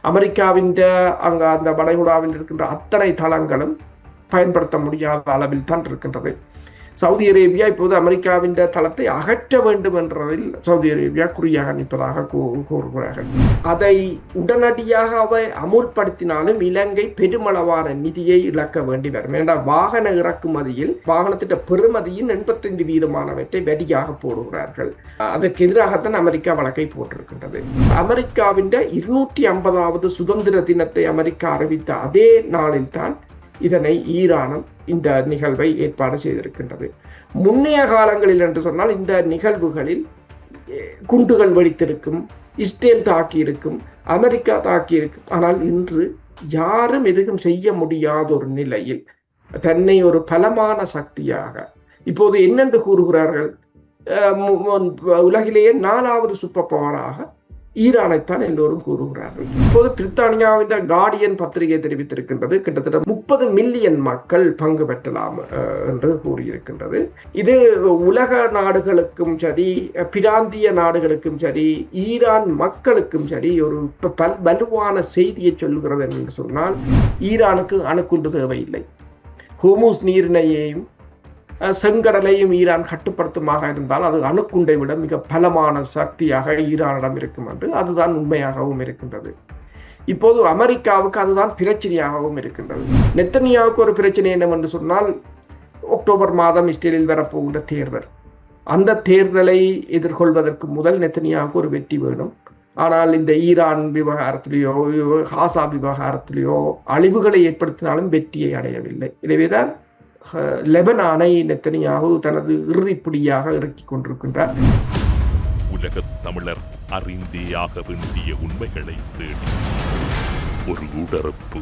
அமெரிக்காவின் அங்க அந்த வளைகுடாவில் இருக்கின்ற அத்தனை தளங்களும் பயன்படுத்த முடியாத அளவில் தான் இருக்கின்றது. சவுதி அரேபியா இப்போது அமெரிக்காவின் தளத்தை அகற்ற வேண்டும் என்றதில் சவுதி அரேபியா குறியாக நிற்பதாக கூறுகிறார்கள். அதை உடனடியாக அவை அமுல்படுத்தினாலும் இலங்கை பெருமளவான நிதியை இழக்க வேண்டி வரும். ஏனென்றால் வாகன இறக்குமதியில் வாகனத்தின் பெறுமதியின் 85% வரியாக போடுகிறார்கள். அதற்கு எதிராகத்தான் அமெரிக்கா வழக்கை போட்டிருக்கின்றது. அமெரிக்காவின் 250வது சுதந்திர தினத்தை அமெரிக்கா அறிவித்த அதே நாளில் தான் இதனை ஈரானும் இந்த நிகழ்வை ஏற்பாடு செய்திருக்கின்றது. முன்னைய காலங்களில் என்று சொன்னால் இந்த நிகழ்வுகளில் குண்டுகள் வெடித்திருக்கும், இஸ்ரேல் தாக்கியிருக்கும், அமெரிக்கா தாக்கியிருக்கும். ஆனால் இன்று யாரும் எதுவும் செய்ய முடியாத ஒரு நிலையில் தன்னை ஒரு பலமான சக்தியாக இப்போது என்னென்று கூறுகிறார்கள், உலகிலேயே 4வது சூப்பர் பவராக ஈரானைத்தான் எல்லோரும் கூறுகிறார்கள். இப்போது பிரித்தானியாவின் கார்டியன் பத்திரிகை தெரிவித்திருக்கின்றது, கிட்டத்தட்ட 30 மில்லியன் மக்கள் பங்கு பெற்றலாம் என்று கூறியிருக்கின்றது. இது உலக நாடுகளுக்கும் சரி, பிராந்திய நாடுகளுக்கும் சரி, ஈரான் மக்களுக்கும் சரி ஒரு வலுவான செய்தியை சொல்லுகிறது என்று சொன்னால், ஈரானுக்கு அணுகுண்டு தேவையில்லை. ஹோர்முஸ் நீரிணையையும் செங்கடலையும் ஈரான் கட்டுப்படுத்துமாக இருந்தால் அது அணுக்குண்டை விட மிக பலமான சக்தியாக ஈரானிடம் இருக்கும் என்று அதுதான் உண்மையாகவும் இருக்கின்றது. இப்போது அமெரிக்காவுக்கு அதுதான் பிரச்சனையாகவும் இருக்கின்றது. நெத்தனியாவுக்கு ஒரு பிரச்சனை என்னவென்று சொன்னால், அக்டோபர் மாதம் இஸ்ரேலில் வரப்போகின்ற தேர்தல். அந்த தேர்தலை எதிர்கொள்வதற்கு முதல் நெத்தனியாவுக்கு ஒரு வெற்றி வேணும். ஆனால் இந்த ஈரான் விவகாரத்திலேயோ காசா விவகாரத்திலேயோ அழிவுகளை ஏற்படுத்தினாலும் வெற்றியை அடையவில்லை. எனவேதான் லெபனானை நெத்தனியாகு தனது இறுதிப்புடியாக இறக்கிக் கொண்டிருக்கின்றார். உலக தமிழர் அறிந்தேயாக வேண்டிய உண்மைகளை தேடி ஒரு உடறுப்பு.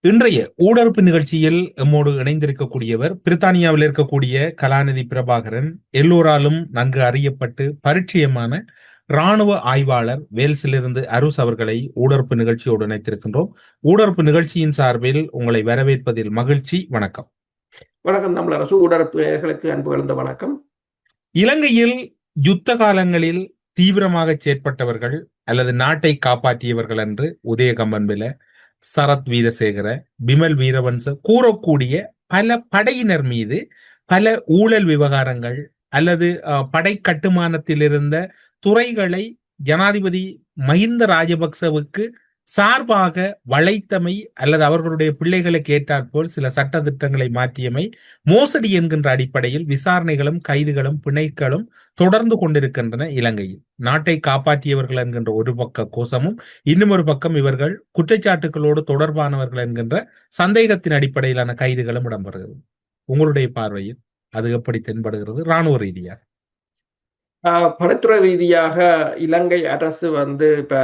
இன்றைய ஊடறுப்பு நிகழ்ச்சியில் எம்மோடு இணைந்திருக்கக்கூடியவர் பிரித்தானியாவில் இருக்கக்கூடிய கலாநிதி பிரபாகரன், எல்லோராலும் நன்கு அறியப்பட்டு பரிச்சயமான இராணுவ ஆய்வாளர் வேல்ஸிலிருந்து அருஸ் அவர்களை ஊடறுப்பு நிகழ்ச்சியோடு இணைத்திருக்கின்றோம். ஊடறுப்பு நிகழ்ச்சியின் சார்பில் உங்களை வரவேற்பதில் மகிழ்ச்சி. வணக்கம். வணக்கம் தமிழரசு. ஊடறுப்பு அன்பு கலந்த வணக்கம். இலங்கையில் யுத்த காலங்களில் தீவிரமாக செயற்பட்டவர்கள் அல்லது நாட்டை காப்பாற்றியவர்கள் என்று உதயகம்பன்பில, சரத் வீரசேகர, பிமல் வீரவன்ச கூறக்கூடிய பல படையினர் மீது பல ஊழல் விவகாரங்கள் அல்லது படை கட்டுமானத்தில் இருந்த துறைகளை ஜனாதிபதி மஹிந்த ராஜபக்சவுக்கு சார்பாக வளைத்தமை அல்லது அவர்களுடைய பிள்ளைகளுக்கு ஏற்றாற்போல் சில சட்ட திட்டங்களை மாற்றியமை, மோசடி என்கின்ற அடிப்படையில் விசாரணைகளும் கைதுகளும் பிணைகளும் தொடர்ந்து கொண்டிருக்கின்றன. இலங்கையில் நாட்டை காப்பாற்றியவர்கள் என்கின்ற ஒரு பக்க கோஷமும், இன்னும் ஒரு பக்கம் இவர்கள் குற்றச்சாட்டுகளோடு தொடர்பானவர்கள் என்கின்ற சந்தேகத்தின் அடிப்படையிலான கைதுகளும் இடம்பெறுகிறது. உங்களுடைய பார்வையில் அது எப்படி தென்படுகிறது இராணுவ ரீதியாக? படைத்துறை ரீதியாக இலங்கை அரசு இப்ப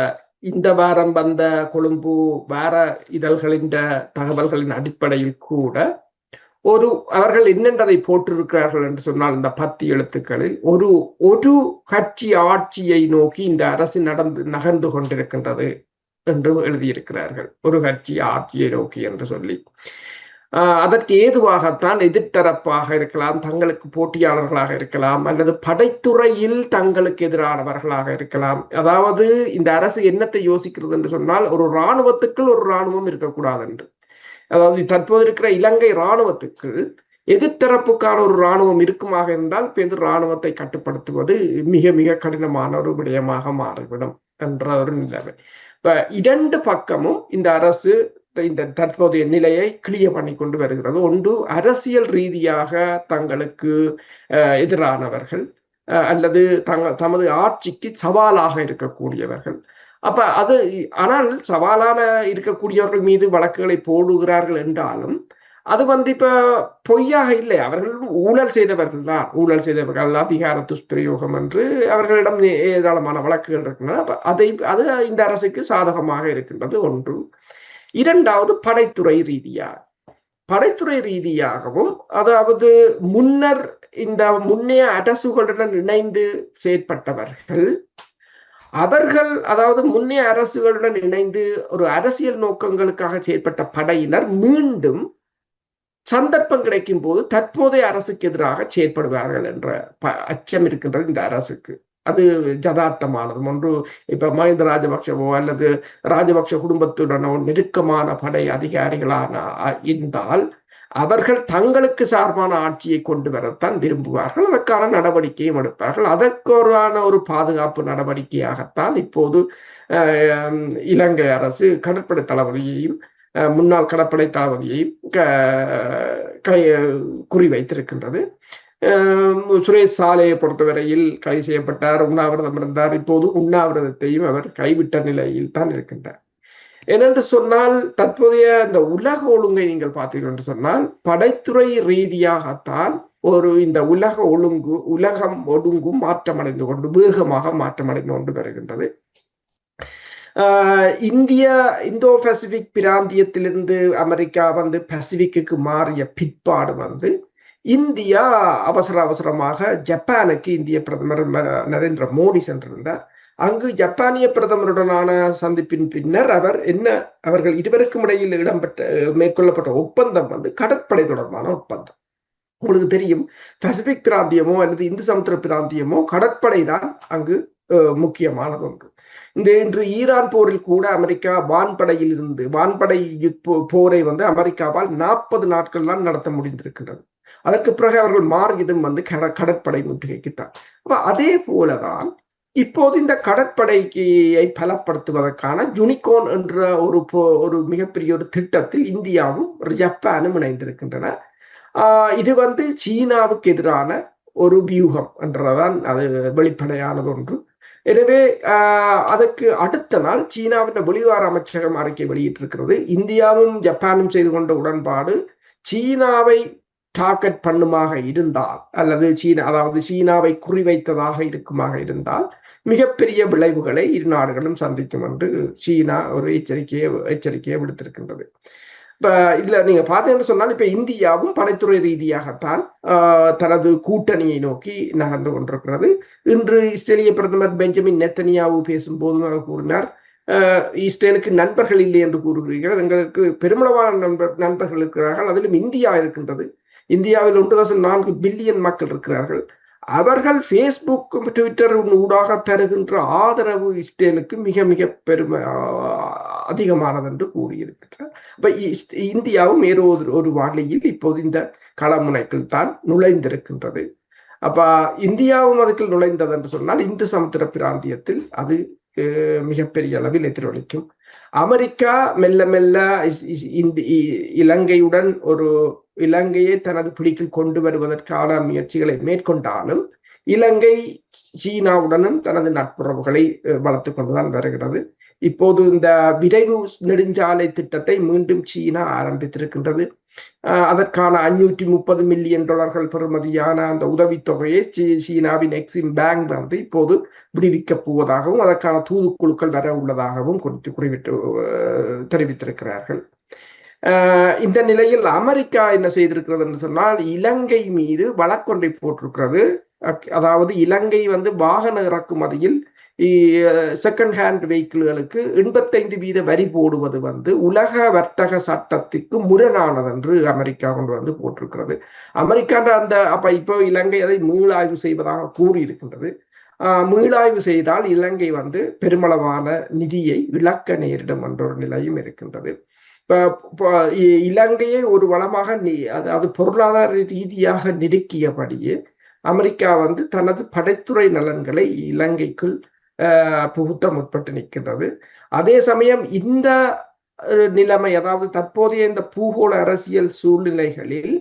இந்த வாரம் வந்த கொழும்பு வார இதழ்களின் தகவல்களின் அடிப்படையில் கூட அவர்கள் என்னென்றதை போட்டிருக்கிறார்கள் என்று சொன்னால், இந்த 10 எழுத்துக்களில் ஒரு கட்சி ஆட்சியை நோக்கி இந்த அரசு நகர்ந்து கொண்டிருக்கின்றது என்று எழுதியிருக்கிறார்கள். ஒரு கட்சி ஆட்சியை நோக்கி என்று சொல்லி, அதற்கு ஏதுவாகத்தான் எதிர்த்தரப்பாக இருக்கலாம், தங்களுக்கு போட்டியாளர்களாக இருக்கலாம், அல்லது படைத்துறையில் தங்களுக்கு எதிரானவர்களாக இருக்கலாம். அதாவது இந்த அரசு என்னத்தை யோசிக்கிறது என்று சொன்னால், ஒரு இராணுவத்துக்குள் ஒரு இராணுவம் இருக்கக்கூடாது என்று. அதாவது தற்போது இருக்கிற இலங்கை இராணுவத்துக்கு எதிர்த்தரப்புக்கான ஒரு இராணுவம் இருக்குமாக இருந்தால் இராணுவத்தை கட்டுப்படுத்துவது மிக மிக கடினமான ஒரு விடயமாக மாறிவிடும் என்ற ஒரு நிலைமை. இப்ப 2 பக்கமும் இந்த அரசு இந்த தற்போதைய நிலையை கிளியர் பண்ணி கொண்டு வருகிறது. ஒன்று, அரசியல் ரீதியாக தங்களுக்கு எதிரானவர்கள் அல்லது தமது ஆட்சிக்கு சவாலாக இருக்கக்கூடியவர்கள். ஆனால் சவாலான இருக்கக்கூடியவர்கள் மீது வழக்குகளை போடுகிறார்கள் என்றாலும் அது இப்ப பொய்யாக இல்லை. அவர்கள் ஊழல் செய்தவர்கள் அதிகார துஷ்பிரயோகம் என்று அவர்களிடம் ஏராளமான வழக்குகள் இருக்கின்றன. அது இந்த அரசுக்கு சாதகமாக இருக்கின்றது. ஒன்று. இரண்டாவது, படைத்துறை ரீதியாகவும், அதாவது முன்னைய அரசுகளுடன் இணைந்து செயற்பட்டவர்கள், அதாவது முன்னைய அரசுகளுடன் இணைந்து ஒரு அரசியல் நோக்கங்களுக்காக செயற்பட்ட படையினர் மீண்டும் சந்தர்ப்பம் கிடைக்கும் போது தற்போதைய அரசுக்கு எதிராக செயற்படுவார்கள் என்ற அச்சம் இருக்கின்றது இந்த அரசுக்கு. அது யதார்த்தமானது ஒன்று. இப்ப மஹிந்த ராஜபக்ஷவோ அல்லது ராஜபக்ஷ குடும்பத்துடனோ நெருக்கமான படை அதிகாரிகளான இருந்தால் அவர்கள் தங்களுக்கு சார்பான ஆட்சியை கொண்டு வரத்தான் விரும்புவார்கள். அதற்கான நடவடிக்கையும் எடுப்பார்கள். அதற்கான ஒரு பாதுகாப்பு நடவடிக்கையாகத்தான் இப்போது இலங்கை அரசு கடற்படை தளபதியையும் முன்னாள் கடற்படை தளபதியையும் குறிவைத்திருக்கின்றது. சுரேஷ் சாலையை பொறுத்தவரையில் கைது செய்யப்பட்டார், உண்ணாவிரதம் இருந்தார். இப்போது உண்ணாவிரதத்தையும் அவர் கைவிட்ட நிலையில் தான் இருக்கின்றார். ஏனென்று சொன்னால் தற்போதைய இந்த உலக ஒழுங்கை நீங்கள் பார்த்தீர்கள் என்று சொன்னால் படைத்துறை ரீதியாகத்தான் இந்த உலகம் ஒழுங்கும் மாற்றமடைந்து கொண்டு வேகமாக மாற்றமடைந்து கொண்டு வருகின்றது. இந்தோ பசிபிக் பிராந்தியத்திலிருந்து அமெரிக்கா பசிபிக்கு மாறிய பிற்பாடு இந்தியா அவசரமாக ஜப்பானுக்கு இந்திய பிரதமர் நரேந்திர மோடி சென்றிருந்தார். அங்கு ஜப்பானிய பிரதமருடனான சந்திப்பின் பின்னர் அவர்கள் இருவருக்கும் இடையில் மேற்கொள்ளப்பட்ட ஒப்பந்தம் கடற்படை தொடர்பான ஒப்பந்தம். உங்களுக்கு தெரியும், பசிபிக் பிராந்தியமோ அல்லது இந்து சமுத்திர பிராந்தியமோ கடற்படை தான் அங்கு முக்கியமானது ஒன்று. இன்று ஈரான் போரில் கூட அமெரிக்கா வான்படை போரை அமெரிக்காவால் 40 நாட்கள் தான் நடத்த முடிந்திருக்கின்றது. அதற்கு பிறகு அவர்கள் மாறியதும் கடற்படை முற்றுகைக்குத்தான். அப்ப அதே போலதான் இப்போது இந்த கடற்படையை பலப்படுத்துவதற்கான யூனிகார்ன் என்ற ஒரு மிகப்பெரிய ஒரு திட்டத்தில் இந்தியாவும் ஜப்பானும் இணைந்திருக்கின்றன. இது சீனாவுக்கு எதிரான ஒரு வியூகம் என்றதான் அது வெளிப்படையானது ஒன்று. எனவே அதற்கு அடுத்த நாள் சீனாவின் வெளிவார அமைச்சகம் அறிக்கை வெளியிட்டிருக்கிறது. இந்தியாவும் ஜப்பானும் செய்து கொண்ட உடன்பாடு சீனாவை டார்கெட் பண்ணுமாக இருந்தால் அல்லது சீனாவை குறிவைத்ததாக இருக்குமாக இருந்தால் மிகப்பெரிய விளைவுகளை இரு நாடுகளும் சந்திக்கும் என்று சீனா ஒரு எச்சரிக்கையை விடுத்திருக்கின்றது. இப்ப இதுல நீங்க பார்த்தீங்கன்னு சொன்னால் இப்ப இந்தியாவும் படைத்துறை ரீதியாகத்தான் தனது கூட்டணியை நோக்கி நகர்ந்து கொண்டிருக்கிறது. இன்று இஸ்ரேலிய பிரதமர் பெஞ்சமின் நெத்தனியாவு பேசும்போது அவர் கூறினார், இஸ்ரேலுக்கு நண்பர்கள் இல்லை என்று கூறுகிறீர்கள், எங்களுக்கு பெருமளவான நண்பர்கள் இருக்கிறார்கள், அதிலும் இந்தியா இருக்கின்றது. இந்தியாவில் 1.4 பில்லியன் மக்கள் இருக்கிறார்கள். அவர்கள் பேஸ்புக் ட்விட்டர் ஊடாக தருகின்ற ஆதரவு இஸ்ரேலுக்கு மிக மிக அதிகமானது என்று கூறியிருக்கிறார். அப்ப இந்தியாவும் ஏதோ ஒரு வழியில் இப்போது இந்த களமுனைக்குள் தான் நுழைந்திருக்கின்றது. அப்ப இந்தியாவும் அதுக்கு நுழைந்தது என்று சொன்னால் இந்து சமுத்திர பிராந்தியத்தில் அது மிகப்பெரிய அளவில் எதிரொலிக்கும். அமெரிக்கா மெல்ல மெல்ல இலங்கையுடன் இலங்கையை தனது பிடிக்கில் கொண்டு வருவதற்கான முயற்சிகளை மேற்கொண்டாலும் இலங்கை சீனாவுடனும் தனது நட்புறவுகளை வளர்த்து கொண்டுதான் வருகிறது. இப்போது இந்த விரைவு நெடுஞ்சாலை திட்டத்தை மீண்டும் சீனா ஆரம்பித்திருக்கின்றது. அதற்கான $530 மில்லியன் பெறுமதியான அந்த உதவித்தொகையை சீனாவின் எக்ஸிம் பேங்க் இப்போது விடுவிக்கப் போவதாகவும் அதற்கான தூதுக்குழுக்கள் வர உள்ளதாகவும் தெரிவித்திருக்கிறார்கள். இந்த நிலையில் அமெரிக்கா என்ன செய்திருக்கிறது என்று சொன்னால் இலங்கை மீது வழக்கொன்றை போட்டிருக்கிறது. அதாவது இலங்கை வாகன இறக்குமதியில் செகண்ட் ஹேண்ட் வெஹிக்கிள்களுக்கு 85% வரி போடுவது உலக வர்த்தக சட்டத்துக்கு முரணானது என்று அமெரிக்கா கொண்டு போட்டிருக்கிறது. அமெரிக்கான்ற இப்போ இலங்கை அதை மீளாய்வு செய்வதாக கூறியிருக்கின்றது. மீளாய்வு செய்தால் இலங்கை பெருமளவான நிதியை இழக்க நேரிடும் என்ற ஒரு நிலையும் இருக்கின்றது. இலங்கையை ஒரு வளமாக அதாவது பொருளாதார ரீதியாக நெருக்கியபடியே அமெரிக்கா தனது படைத்துறை நலன்களை இலங்கைக்குள் புகுத்த முற்பட்டு நிற்கின்றது. அதே சமயம் இந்த நிலைமை, அதாவது தற்போதைய இந்த பூகோள அரசியல் சூழ்நிலைகளில்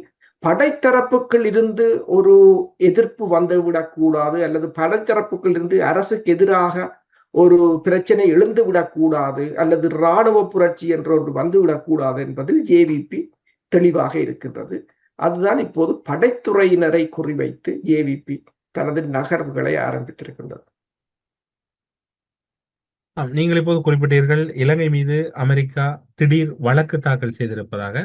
படைத்தரப்புக்குள் இருந்து ஒரு எதிர்ப்பு வந்துவிடக்கூடாது அல்லது படைத்தரப்புக்குள் இருந்து அரசுக்கு எதிராக ஒரு பிரச்சனை எழுந்துவிடக்கூடாது அல்லது இராணுவ புரட்சி என்ற ஒன்று வந்துவிடக்கூடாது என்பதில் ஜேவிபி தெளிவாக இருக்கின்றது. அதுதான் இப்போது படைத்துறையினரை குறிவைத்து ஜேவிபி தனது நகர்வுகளை ஆரம்பித்திருக்கின்றது. நீங்கள் இப்போது குறிப்பிட்டீர்கள் இலங்கை மீது அமெரிக்கா திடீர் வழக்கு தாக்கல் செய்திருப்பதாக.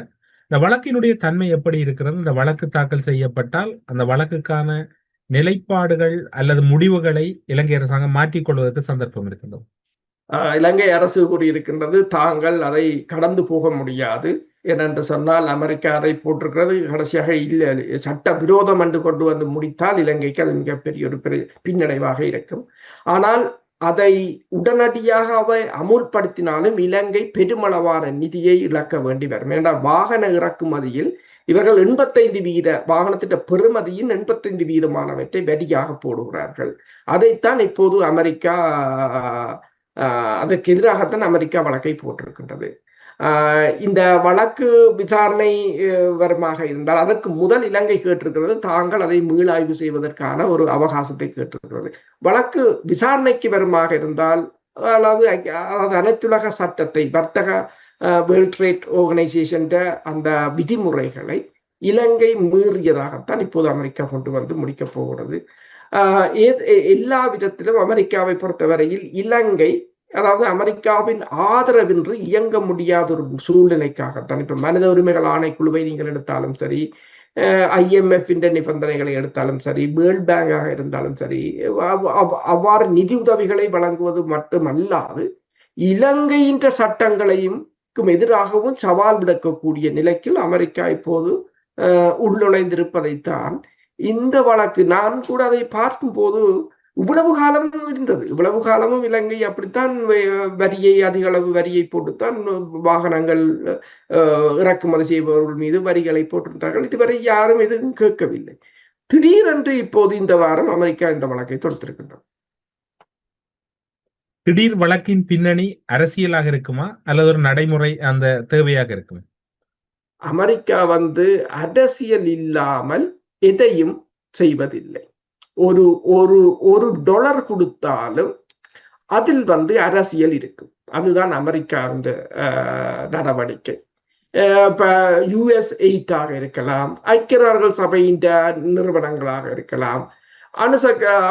இந்த வழக்கினுடைய தன்மை எப்படி இருக்கிறது? இந்த வழக்கு தாக்கல் செய்யப்பட்டால் அந்த வழக்குக்கான நிலைப்பாடுகள் அல்லது முடிவுகளை இலங்கை அரசாங்கம் மாற்றிக்கொள்வதற்கு சந்தர்ப்பம் இருக்கின்றது. இலங்கை அரசு கூறியிருக்கின்றது தாங்கள் அதை கடந்து போக முடியாது, ஏனென்று சொன்னால் அமெரிக்கா அதை போட்டிருக்கிறது கடைசியாக இல்லை, சட்ட விரோதம் என்று கொண்டு வந்து முடித்தால் இலங்கைக்கு அது மிகப்பெரிய ஒரு பின்னடைவாக இருக்கும். ஆனால் அதை உடனடியாக அவை அமுல்படுத்தினாலும் இலங்கை பெருமளவான நிதியை இழக்க வேண்டி வரும். ஏனென்றால் வாகன இறக்குமதியில் இவர்கள் 85% வாகனத்தின் பெறுமதியின் 85%மானவற்றை வரியாக போடுகிறார்கள். அதைத்தான் இப்போது அமெரிக்கா அதற்கு எதிராகத்தான் அமெரிக்கா வழக்கை போட்டிருக்கின்றது. இந்த வழக்கு விசாரணை வருமாக இருந்தால் அதற்கு முதல் இலங்கை கேட்டிருக்கிறது தாங்கள் அதை மீளாய்வு செய்வதற்கான ஒரு அவகாசத்தை கேட்டிருக்கிறது. வழக்கு விசாரணைக்கு வருமாக இருந்தால் அதாவது அனைத்துலக சட்டத்தை வர்த்தக வேர்ல்ட் ட்ரேட் ஆர்கனைசேஷன் அந்த விதிமுறைகளை இலங்கை மீறியதாகத்தான் இப்போது அமெரிக்கா கொண்டு வந்து முடிக்கப் போகிறது. எல்லா விதத்திலும் அமெரிக்காவை பொறுத்தவரையில் இலங்கை அதாவது அமெரிக்காவின் ஆதரவின்றி இயங்க முடியாத ஒரு சூழ்நிலைக்காகத்தான் இப்ப மனித உரிமைகள் ஆணைக்குழுவை நீங்கள் எடுத்தாலும் சரி, IMF நிபந்தனைகளை எடுத்தாலும் சரி, வேர்ல்ட் பேங்காக இருந்தாலும் சரி, அவ்வாறு நிதி உதவிகளை வழங்குவது மட்டுமல்லாது இலங்கையின் சட்டங்களையும் எதிராகவும் சவால் விடுக்கக்கூடிய நிலைக்கு அமெரிக்கா இப்போது உள்நுழைந்திருப்பதைத்தான் இந்த வழக்கு நான் கூட அதை பார்க்கும் போது இவ்வளவு காலமும் இருந்தது. இவ்வளவு காலமும் இலங்கை அப்படித்தான் வரியை அதிக அளவு வரியை போட்டுத்தான் வாகனங்கள் இறக்குமதி செய்பவர்கள் மீது வரிகளை போட்டிருந்தார்கள். இதுவரை யாரும் எதுவும் கேட்கவில்லை. திடீரென்று இப்போது இந்த வாரம் அமெரிக்கா இந்த வழக்கை தொடுத்திருக்கின்றது. திடீர் வழக்கின் பின்னணி அரசியலாக இருக்குமா அல்லது ஒரு நடைமுறை அந்த தேவையாக இருக்குமா? அமெரிக்கா அரசியல் இல்லாமல் எதையும் செய்வதில்லை. ஒரு ஒரு ஒரு டாலர் கொடுத்தாலும் அதில் அரசியல் இருக்கும். அதுதான் அமெரிக்காவின் நடவடிக்கை. இப்ப US எய்டாக இருக்கலாம், ஐக்கிய நாடுகள் சபையின் நிறுவனங்களாக இருக்கலாம்,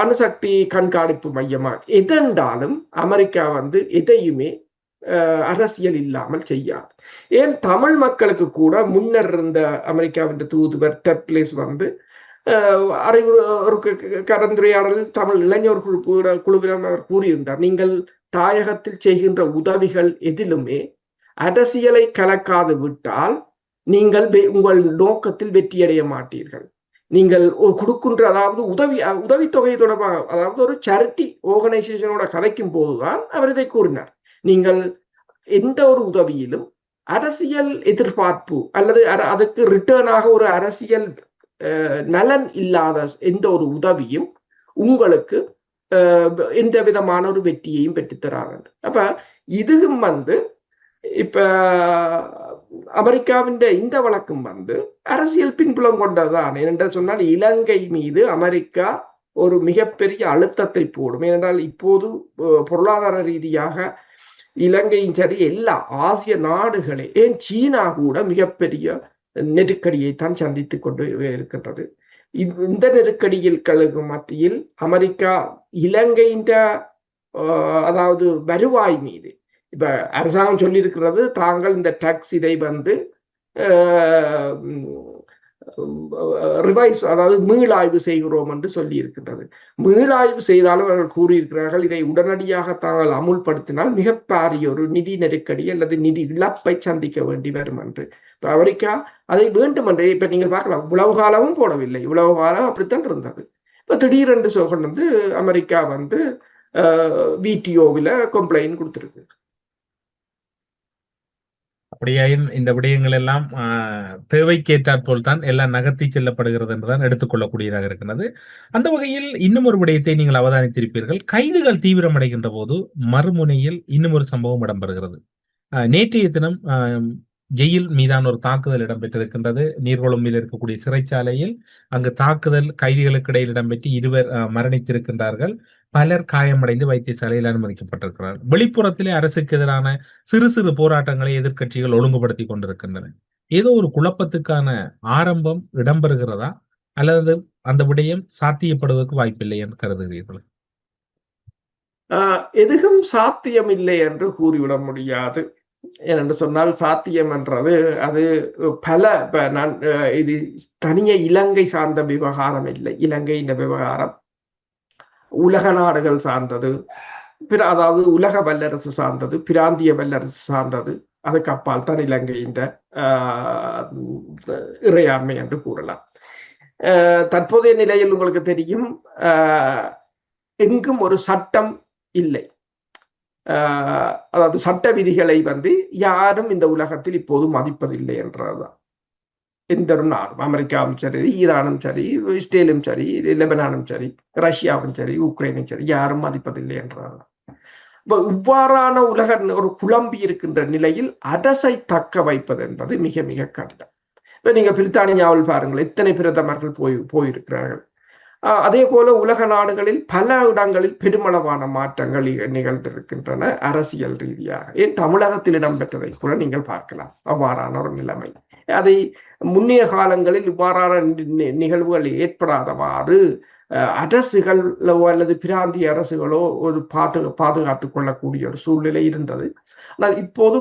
அணுசக்தி கண்காணிப்பு மையமாக எதென்றாலும் அமெரிக்கா எதையுமே அரசியல் இல்லாமல் செய்யாது. ஏன் தமிழ் மக்களுக்கு கூட முன்னர் இருந்த அமெரிக்காவின் தூதுவர் டெப்லேஸ் அறிவு ஒரு கலந்துரையாடலில் தமிழ் இளைஞர் குழுவினர் அவர் கூறியிருந்தார், நீங்கள் தாயகத்தில் செய்கின்ற உதவிகள் எதிலுமே அரசியலை கலக்காது விட்டால் நீங்கள் உங்கள் நோக்கத்தில் வெற்றியடைய மாட்டீர்கள். நீங்கள் கொடுக்கின்ற அதாவது உதவித்தொகை தொடர்பாக அதாவது ஒரு சேரிட்டி ஆர்கனைசேஷனோட கலைக்கும் போதுதான் அவர் இதை கூறினார். நீங்கள் எந்த ஒரு உதவியிலும் அரசியல் எதிர்பார்ப்பு அல்லது அதுக்கு ரிட்டர்னாக ஒரு அரசியல் நலன் இல்லாத எந்த ஒரு உதவியும் உங்களுக்கு எந்த விதமான ஒரு வெற்றியையும் பெற்றுத்தராங்க. அப்ப இதுவும் இப்ப அமெரிக்காவின் இந்த வழக்கும் அரசியல் பின்புலம் கொண்டதுதான். ஏனென்றால் சொன்னால் இலங்கை மீது அமெரிக்கா ஒரு மிகப்பெரிய அழுத்தத்தை போடும். ஏனென்றால் இப்போது பொருளாதார ரீதியாக இலங்கையின் சரி எல்லா ஆசிய நாடுகளே ஏன் சீனா கூட மிகப்பெரிய நெருக்கடியை தான் சந்தித்துக் கொண்டு இருக்கின்றது. இந்த நெருக்கடிகளுக்கு மத்தியில் அமெரிக்கா இலங்கையின் அதாவது வருவாய் மீது இப்ப அரசாங்கம் சொல்லியிருக்கிறது தாங்கள் இந்த டாக்ஸ் இதை ரிவைஸ் அதாவது மீளாய்வு செய்கிறோம் என்று சொல்லி இருக்கின்றது. மீளாய்வு செய்தாலும் அவர்கள் கூறியிருக்கிறார்கள் இதை உடனடியாக தாங்கள் அமுல்படுத்தினால் மிகப்பெரிய ஒரு நிதி நெருக்கடி அல்லது நிதி இழப்பை சந்திக்க வேண்டி வரும் என்று. இப்ப அமெரிக்கா அதை வேண்டும் என்று இப்ப நீங்க பார்க்கலாம், இவ்வளவு காலமும் போடவில்லை, இவ்வளவு காலம் அப்படித்தான் இருந்தது. இப்ப திடீரென்று அமெரிக்கா WTOவில் கம்ப்ளைண்ட் கொடுத்திருக்கு. அப்படியாயின் இந்த விடயங்கள் எல்லாம் தேவைக்கேற்றாற்போல் தான் எல்லாம் நகர்த்தி செல்லப்படுகிறது என்றுதான் எடுத்துக்கொள்ளக்கூடியதாக இருக்கிறது. அந்த வகையில் இன்னும் ஒரு விடயத்தை நீங்கள் அவதானித்திருப்பீர்கள். கைதுகள் தீவிரமடைகின்ற போது மறுமுனையில் இன்னும் ஒரு சம்பவம் இடம்பெறுகிறது. நேற்றைய தினம் ஜெயில் மீதான ஒரு தாக்குதல் இடம்பெற்றிருக்கின்றது. நீர்கொழும்பில் இருக்கக்கூடிய சிறைச்சாலையில் அங்கு தாக்குதல் கைதிகளுக்கு இடையில் இடம்பெற்று 2 மரணித்திருக்கின்றார்கள். பலர் காயமடைந்து வைத்தியசாலையில் அனுமதிக்கப்பட்டிருக்கிறார்கள். வெளிப்புறத்திலே அரசுக்கு எதிரான சிறு சிறு போராட்டங்களை எதிர்க்கட்சிகள் ஒழுங்குபடுத்தி கொண்டிருக்கின்றன. ஏதோ ஒரு குழப்பத்துக்கான ஆரம்பம் இடம்பெறுகிறதா அல்லது அந்த விடயம் சாத்தியப்படுவதற்கு வாய்ப்பில்லை என்று கருதுகிறீர்கள்? எதுவும் சாத்தியம் இல்லை என்று கூறிவிட முடியாது. ஏனென்று சொன்னால் சாத்தியம் என்றது அது பல நான் இது தனிய இலங்கை சார்ந்த விவகாரம் இல்லை. இலங்கை இந்த விவகாரம் உலக நாடுகள் சார்ந்தது, அதாவது உலக வல்லரசு சார்ந்தது, பிராந்திய வல்லரசு சார்ந்தது, அதுக்கு அப்பால் தான் இலங்கையின் இறையாண்மை என்று கூறலாம். தற்போதைய நிலையில் உங்களுக்கு தெரியும், எங்கும் ஒரு சட்டம் இல்லை. அதாவது சட்ட விதிகளை யாரும் இந்த உலகத்தில் இப்போது மதிப்பதில்லை என்றதுதான். எந்த ஒரு நாடும், அமெரிக்காவும் சரி, ஈரானும் சரி, இஸ்ரேலும் சரி, லெபனானும் சரி, ரஷ்யாவும் சரி, உக்ரைனும் சரி, யாரும் மதிப்பதில்லை என்றதுதான். இவ்வாறான உலக ஒரு குழம்பி இருக்கின்ற நிலையில் அரசை தக்க வைப்பது என்பது மிக மிக கடினம். இப்ப நீங்க பிரித்தானியாவில் பாருங்கள், எத்தனை பிரதமர்கள் போயிருக்கிறார்கள். அதே போல உலக நாடுகளில் பல இடங்களில் பெருமளவான மாற்றங்கள் நிகழ்ந்திருக்கின்றன அரசியல் ரீதியாக. ஏன் தமிழகத்தில் இடம்பெற்றதை கூட நீங்கள் பார்க்கலாம். அவ்வாறான ஒரு நிலைமை, அதை முன்னைய காலங்களில் இவ்வாறான நிகழ்வுகள் ஏற்படாதவாறு அரசுகளோ அல்லது பிராந்திய அரசுகளோ ஒரு பாதுகாத்துக் கொள்ளக்கூடிய ஒரு சூழ்நிலை இருந்தது. ஆனால் இப்போது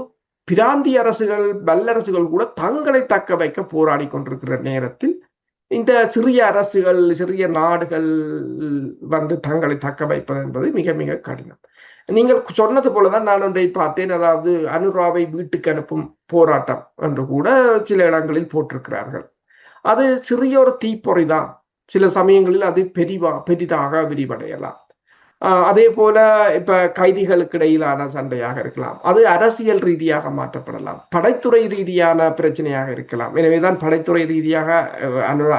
பிராந்திய அரசுகள், வல்லரசுகள் கூட தங்களை தக்க வைக்க போராடி கொண்டிருக்கிற நேரத்தில் இந்த சிறிய அரசுகள், சிறிய நாடுகள் தங்களை தக்க வைப்பது என்பது மிக மிக கடினம். நீங்கள் சொன்னது போலதான் நான் ஒன்றை பார்த்தேன். அதாவது அனுராவை வீட்டுக்கு அனுப்பும் போராட்டம் என்று கூட சில இடங்களில் போட்டிருக்கிறார்கள். அது சிறிய ஒரு தீப்பொறிதான். சில சமயங்களில் அது பெரிதாக விரிவடையலாம். அதே போல இப்ப கைதிகளுக்கு இடையிலான சண்டையாக இருக்கலாம், அது அரசியல் ரீதியாக மாற்றப்படலாம், படைத்துறை ரீதியான பிரச்சனையாக இருக்கலாம். எனவேதான் படைத்துறை ரீதியாக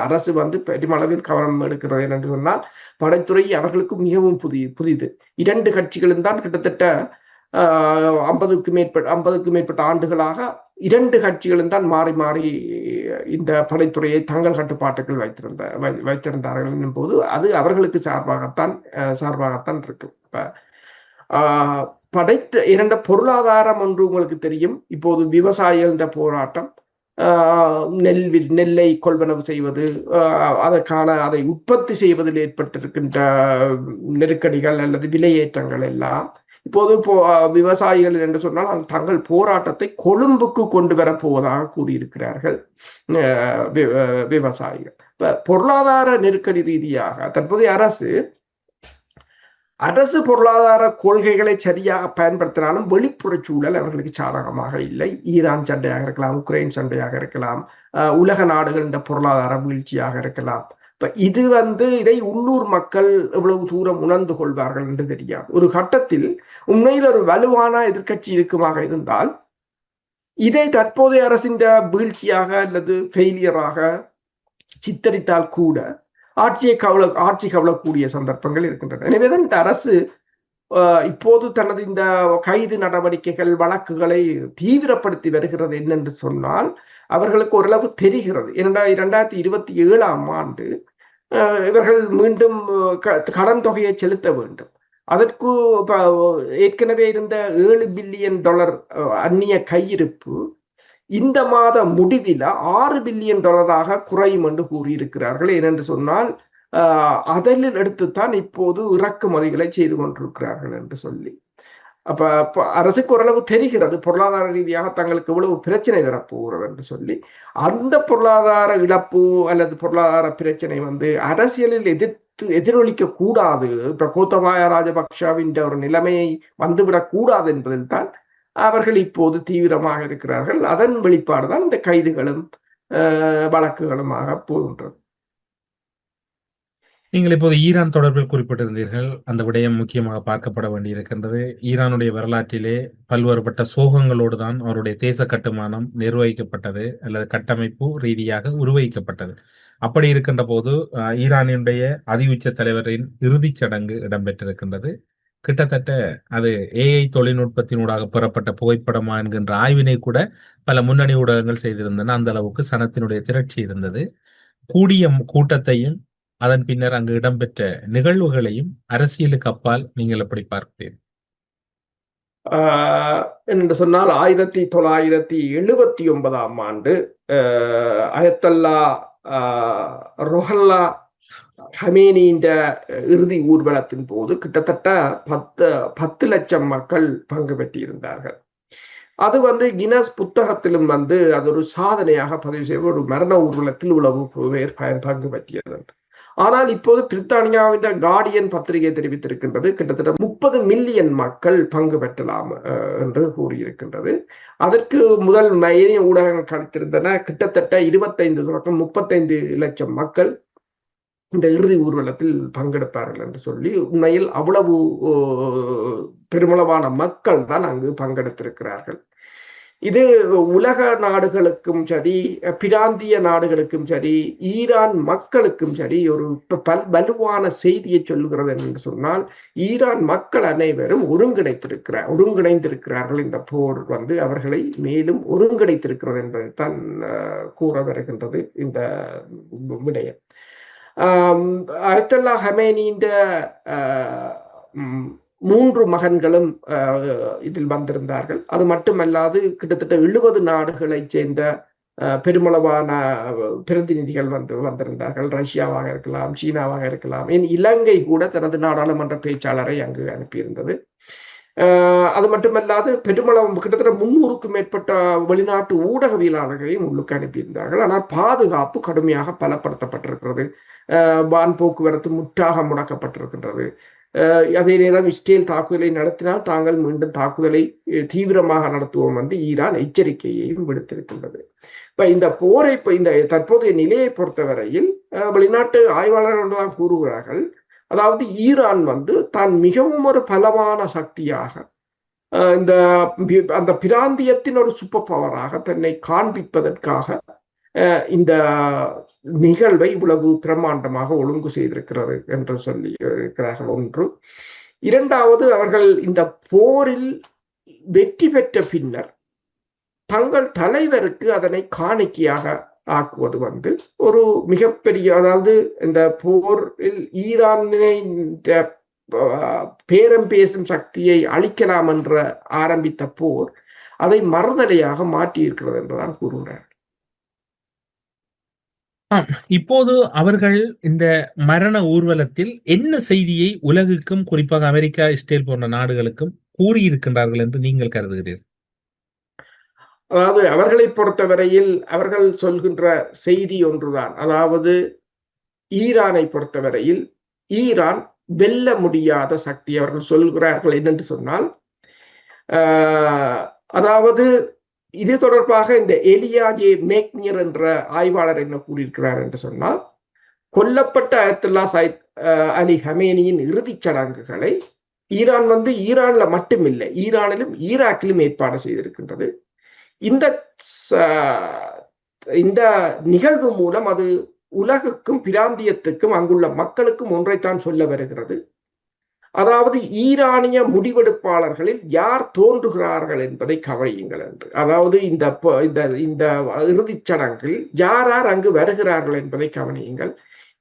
அரசு பெருமளவில் கவனம் எடுக்கிறது என்று சொன்னால், படைத்துறை அவர்களுக்கு மிகவும் புதிது. இரண்டு கட்சிகளும் தான் கிட்டத்தட்ட 50க்கு மேற்பட்ட ஆண்டுகளாக இரண்டு கட்சிகளும் தான் மாறி மாறி இந்த படைத்துறையை தங்கள் கட்டுப்பாட்டுக்குள் வைத்திருந்தார்கள் என்னும் போது அது அவர்களுக்கு சார்பாகத்தான் இருக்கு. இரண்ட பொருளாதாரம் ஒன்று உங்களுக்கு தெரியும். இப்போது விவசாயிகள் என்ற போராட்டம், நெல்லை கொள்வனவு செய்வது, அதை உற்பத்தி செய்வதில் ஏற்பட்டிருக்கின்ற நெருக்கடிகள் அல்லது விலையேற்றங்கள் எல்லாம் இப்போது விவசாயிகள் என்று சொன்னால் தங்கள் போராட்டத்தை கொழும்புக்கு கொண்டு வரப்போவதாக கூறியிருக்கிறார்கள் விவசாயிகள். பொருளாதார நெருக்கடி ரீதியாக தற்போதைய அரசு பொருளாதார கொள்கைகளை சரியாக பயன்படுத்தினாலும் வெளிப்புற சூழல் அவர்களுக்கு சாதகமாக இல்லை. ஈரான் சண்டையாக இருக்கலாம், உக்ரைன் சண்டையாக இருக்கலாம், உலக நாடுகளின் பொருளாதார வீழ்ச்சியாக இருக்கலாம். இப்ப இது இதை உள்ளூர் மக்கள் எவ்வளவு தூரம் உணர்ந்து கொள்வார்கள் என்று தெரியாது. ஒரு கட்டத்தில் உண்மையில் ஒரு வலுவான எதிர்க்கட்சி இருக்குமாக இருந்தால் இதை தற்போதைய அரசின் வீழ்ச்சியாக அல்லது ஃபெயிலியராக சித்தரித்தால் கூட ஆட்சி கவலக்கூடிய சந்தர்ப்பங்கள் இருக்கின்றன. எனவேதான் இந்த அரசு இப்போது தனது இந்த கைது நடவடிக்கைகள், வழக்குகளை தீவிரப்படுத்தி வருகிறது என்னென்று சொன்னால் அவர்களுக்கு ஓரளவு தெரிகிறது. 2027ஆம் ஆண்டு இவர்கள் மீண்டும் கடன் தொகையை செலுத்த வேண்டும். அதற்கு ஏற்கனவே இருந்த $7 பில்லியன் அந்நிய கையிருப்பு இந்த மாத முடிவில் $6 பில்லியன் குறையும் என்று கூறியிருக்கிறார்கள். ஏனென்று சொன்னால் அதில் எடுத்துத்தான் இப்போது இறக்குமதிகளை செய்து கொண்டிருக்கிறார்கள் என்று சொல்லி. அப்ப அரசுக்கு ஓரளவு தெரிகிறது பொருளாதார ரீதியாக தங்களுக்கு இவ்வளவு பிரச்சனை வரப்போகிறது என்று சொல்லி. அந்த பொருளாதார இழப்பு அல்லது பொருளாதார பிரச்சனை அரசியலில் எதிரொலிக்க கூடாது, இப்ப கோத்தபாய ராஜபக்ஷவின் ஒரு நிலைமையை வந்துவிடக் கூடாது என்பதில் தான் அவர்கள் இப்போது தீவிரமாக இருக்கிறார்கள். அதன் வெளிப்பாடுதான் இந்த கைதுகளும் வழக்குகளுமாக போகின்றது. நீங்கள் இப்போது ஈரான் தொடர்பில் குறிப்பிட்டிருந்தீர்கள். அந்த விடயம் முக்கியமாக பார்க்கப்பட வேண்டியிருக்கின்றது. ஈரானுடைய வரலாற்றிலே பல்வேறுபட்ட சோகங்களோடு தான் அவருடைய தேச கட்டுமானம் நிர்வகிக்கப்பட்டது அல்லது கட்டமைப்பு ரீதியாக உருவகிக்கப்பட்டது. அப்படி இருக்கின்ற போது ஈரானுடைய அதிஉச்ச தலைவரின் இறுதிச் சடங்கு இடம்பெற்றிருக்கின்றது. கிட்டத்தட்ட அது AI தொழில்நுட்பத்தினூடாக பெறப்பட்ட புகைப்படமா என்கின்ற ஆய்வினை கூட பல முன்னணி ஊடகங்கள் செய்திருந்தன. அந்த அளவுக்கு சனத்தினுடைய திரட்சி இருந்தது. கூடிய கூட்டத்தையும் அதன் பின்னர் அங்கு இடம்பெற்ற நிகழ்வுகளையும் அரசியலுக்கு அப்பால் நீங்கள் எப்படி பார்க்கிறீர்கள்? என்று சொன்னால் 1979ஆம் ஆண்டு அயத்தல்லா ரொஹல்லா ஹமேனியின் இறுதி ஊர்வலத்தின் போது கிட்டத்தட்ட 10 லட்சம் மக்கள் பங்கு பெற்றிருந்தார்கள். அது கினஸ் புத்தகத்திலும் அது ஒரு சாதனையாக பதிவு செய்ய, ஒரு மரண ஊர்வலத்தில் உளவு பேர் பங்கு பற்றியது. ஆனால் இப்போது பிரித்தானியாவின் கார்டியன் பத்திரிகை தெரிவித்திருக்கின்றது கிட்டத்தட்ட 30 மில்லியன் மக்கள் பங்கு பெற்றலாம் என்று கூறியிருக்கின்றது. அதற்கு முதல் ஏனைய ஊடகங்கள் கணித்திருந்தன கிட்டத்தட்ட 25 தொடக்கம் 35 லட்சம் மக்கள் இந்த இறுதி ஊர்வலத்தில் பங்கெடுப்பார்கள் என்று சொல்லி, உண்மையில் அவ்வளவு பெருமளவான மக்கள் தான் அங்கு பங்கெடுத்திருக்கிறார்கள். இது உலக நாடுகளுக்கும் சரி, பிராந்திய நாடுகளுக்கும் சரி, ஈரான் மக்களுக்கும் சரி ஒரு வலுவான செய்தியை சொல்லுகிறது என்று சொன்னால், ஈரான் மக்கள் அனைவரும் ஒருங்கிணைந்திருக்கிறார்கள். இந்த போர் அவர்களை மேலும் ஒருங்கிணைத்திருக்கிறது என்பதை தான் கூற வருகின்றது இந்த விடயம். அயத்துல்லா ஹமேனியின் 3 மகன்களும் இதில் வந்திருந்தார்கள். அது மட்டுமல்லாது கிட்டத்தட்ட 70 நாடுகளைச் சேர்ந்த பெருமளவான பிரதிநிதிகள் வந்திருந்தார்கள். ரஷ்யாவாக இருக்கலாம், சீனாவாக இருக்கலாம், இலங்கை கூட தனது நாடாளுமன்ற பேச்சாளரை அங்கு அனுப்பியிருந்தது. அது மட்டுமல்லாது பெருமளவு கிட்டத்தட்ட 300க்கும் மேற்பட்ட வெளிநாட்டு ஊடகவியலாளர்களையும் உள்ளுக்கு அனுப்பியிருந்தார்கள். ஆனால் பாதுகாப்பு கடுமையாக பலப்படுத்தப்பட்டிருக்கிறது. வான் போக்குவரத்து முற்றாக முடக்கப்பட்டிருக்கின்றது. அதே நேரம் இஸ்ரேல் தாக்குதலை நடத்தினால் தாங்கள் மீண்டும் தாக்குதலை தீவிரமாக நடத்துவோம் என்று ஈரான் எச்சரிக்கையையும் விடுத்திருக்கின்றது. இப்ப இந்த போரை இந்த தற்போதைய நிலையை பொறுத்தவரையில் வெளிநாட்டு ஆய்வாளர்கள் தான் கூறுகிறார்கள், அதாவது ஈரான் தான் மிகவும் ஒரு பலமான சக்தியாக அந்த பிராந்தியத்தின் ஒரு சூப்பர் பவராக தன்னை காண்பிப்பதற்காக இந்த நிகழ்வை இவ்வளவு பிரம்மாண்டமாக ஒழுங்கு செய்திருக்கிறது என்று சொல்லி இருக்கிறார்கள். ஒன்று. இரண்டாவது, அவர்கள் இந்த போரில் வெற்றி பெற்ற பின்னர் தங்கள் தலைவருக்கு அதனை காணிக்கையாக ஆக்குவது ஒரு மிகப்பெரிய, அதாவது இந்த போரில் ஈரானை பேரம் பேசும் சக்தியை அழிக்கலாம் என்ற ஆரம்பித்த போர் அதை மறுதலையாக மாற்றி இருக்கிறது என்றுதான் கூறுகிறார். இப்போது அவர்கள் இந்த மரண ஊர்வலத்தில் என்ன செய்தியை உலகுக்கும், குறிப்பாக அமெரிக்கா, இஸ்ரேல் போன்ற நாடுகளுக்கும் கூறியிருக்கின்றார்கள் என்று நீங்கள் கருதுகிறீர்கள்? அதாவது அவர்களை பொறுத்தவரையில் அவர்கள் சொல்கின்ற செய்தி ஒன்றுதான். அதாவது ஈரானை பொறுத்தவரையில் ஈரான் வெல்ல முடியாத சக்தி. அவர்கள் சொல்கிறார்கள் என்னென்று சொன்னால், அதாவது இது தொடர்பாக இந்த எலியா ஜே மேக்னியர் என்ற ஆய்வாளர் என்ன கூறியிருக்கிறார் என்று சொன்னால், கொல்லப்பட்ட அயத்துல்லா சையத் அலி ஹமேனியின் இறுதிச் சடங்குகளை ஈரான் ஈரான்ல மட்டுமில்லை, ஈரானிலும் ஈராக்கிலும் ஏற்பாடு செய்திருக்கின்றது. இந்த நிகழ்வு மூலம் அது உலகுக்கும் பிராந்தியத்துக்கும் அங்குள்ள மக்களுக்கும் ஒன்றைத்தான் சொல்ல வருகிறது. அதாவது ஈரானிய முடிவெடுப்பாளர்களில் யார் தோன்றுகிறார்கள் என்பதை கவனியுங்கள் என்று. அதாவது இந்த இறுதிச் சடங்கில் யார் யார் அங்கு வருகிறார்கள் என்பதை கவனியுங்கள்.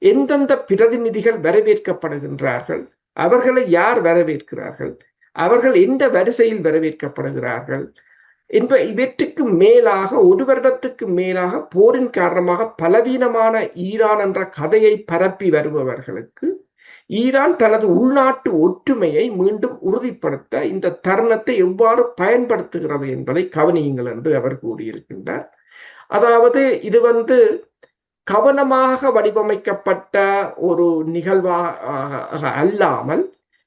எந்தெந்த பிரதிநிதிகள் வரவேற்கப்படுகின்றார்கள், அவர்களை யார் வரவேற்கிறார்கள், அவர்கள் எந்த வரிசையில் வரவேற்கப்படுகிறார்கள் இவற்றுக்கு மேலாக, ஒரு வருடத்துக்கு மேலாக போரின் காரணமாக பலவீனமான ஈரான் என்ற கதையை பரப்பி வருபவர்களுக்கு ஈரான் தனது உள்நாட்டு ஒற்றுமையை மீண்டும் உறுதிப்படுத்த இந்த தருணத்தை எவ்வாறு பயன்படுத்துகிறது என்பதை கவனியுங்கள் என்று அவர் கூறியிருக்கின்றார். அதாவது இது கவனமாக வடிவமைக்கப்பட்ட ஒரு நிகழ்வாக அல்லாமல்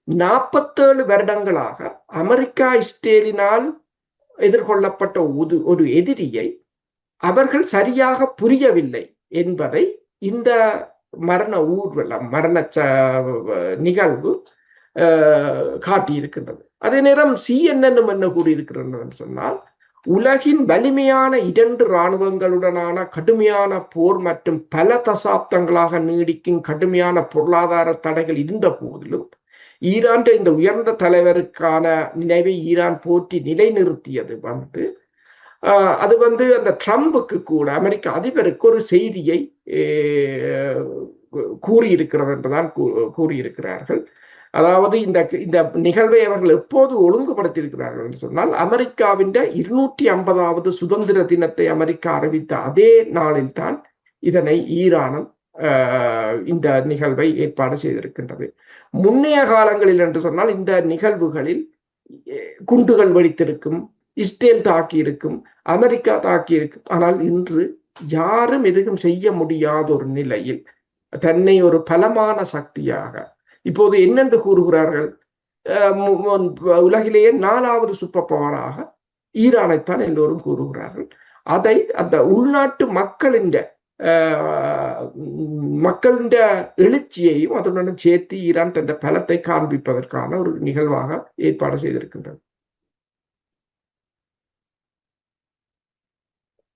47 வருடங்களாக அமெரிக்கா இஸ்ரேலினால் எதிர்கொள்ளப்பட்ட ஒரு எதிரியை அவர்கள் சரியாக புரியவில்லை என்பதை இந்த மரண ஊர்வலம், மரண நிகழ்வு காட்டியிருக்கின்றது. அதே நேரம் CNN என்ன கூறியிருக்கிறது என்று சொன்னால், உலகின் வலிமையான 2 இராணுவங்களுடனான கடுமையான போர் மற்றும் பல தசாப்தங்களாக நீடிக்கும் கடுமையான பொருளாதார தடைகள் இருந்த போதிலும் ஈரான் இந்த உயர்ந்த தலைவருக்கான நினைவை ஈரான் போற்றி நிலைநிறுத்தியது அது அந்த ட்ரம்புக்கு கூட, அமெரிக்க அதிபருக்கு ஒரு செய்தியை கூறியிருக்கிறது என்றுதான் கூறியிருக்கிறார்கள். அதாவது இந்த நிகழ்வை அவர்கள் எப்போது ஒழுங்குபடுத்தியிருக்கிறார்கள் என்று சொன்னால், அமெரிக்காவின் 250வது சுதந்திர தினத்தை அமெரிக்கா அறிவித்த அதே நாளில் தான் இதனை ஈரானும் இந்த நிகழ்வை ஏற்பாடு செய்திருக்கின்றது. முன்னைய காலங்களில் என்று சொன்னால் இந்த நிகழ்வுகளில் குண்டுகள் வெடித்திருக்கும், இஸ்ரேல் தாக்கி இருக்கும், அமெரிக்கா தாக்கி இருக்கும். ஆனால் இன்று யாரும் எதுவும் செய்ய முடியாத ஒரு நிலையில் தன்னை ஒரு பலமான சக்தியாக இப்போது என்னென்று கூறுகிறார்கள்? உலகிலேயே 4வது சூப்பர் பவராக ஈரானைத்தான் எல்லோரும் கூறுகிறார்கள். அதை அந்த உள்நாட்டு மக்களின் எழுச்சியையும் அதனுடன் சேர்த்து ஈரான் தன் பலத்தை காண்பிப்பதற்கான ஒரு நிகழ்வாக ஏற்பாடு செய்திருக்கின்றது.